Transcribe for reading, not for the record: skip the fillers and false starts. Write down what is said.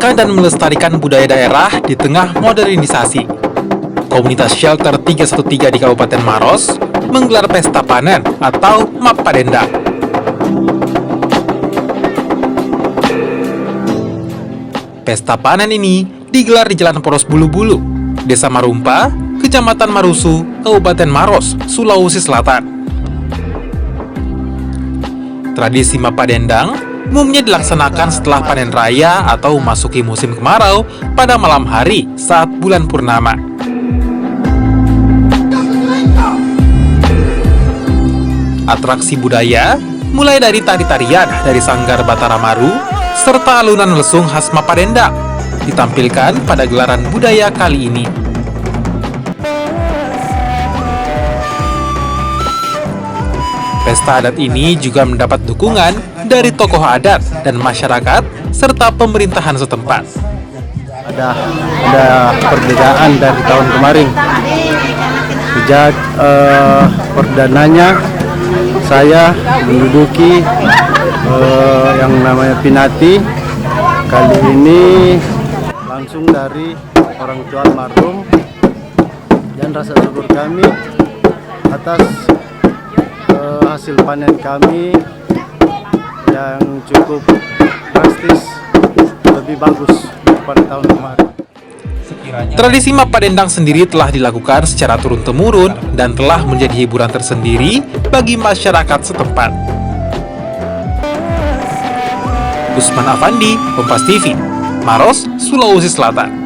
menjaga dan melestarikan budaya daerah di tengah modernisasi. Komunitas Shelter 313 di Kabupaten Maros menggelar pesta panen atau Map Padendang. Pesta panen ini digelar di Jalan Poros Bulu-Bulu, Desa Marumpa, Kecamatan Marusu, Kabupaten Maros, Sulawesi Selatan. Tradisi Map Padendang umumnya dilaksanakan setelah panen raya atau memasuki musim kemarau pada malam hari saat bulan purnama. Atraksi budaya mulai dari tari-tarian dari Sanggar Batara Maru serta alunan lesung khas Map Padendang ditampilkan pada gelaran budaya kali ini. Pesta adat ini juga mendapat dukungan dari tokoh adat dan masyarakat serta pemerintahan setempat. Ada perbedaan dari tahun kemarin. Sejak perdananya saya menduduki yang namanya Pinati. Kali ini langsung dari orang tua almarhum, dan rasa syukur kami atas hasil panen kami yang cukup drastis, lebih bagus daripada tahun kemarin. Tradisi Map Padendang sendiri telah dilakukan secara turun-temurun dan telah menjadi hiburan tersendiri bagi masyarakat setempat. Usman Afandi, Kompas TV, Maros, Sulawesi Selatan.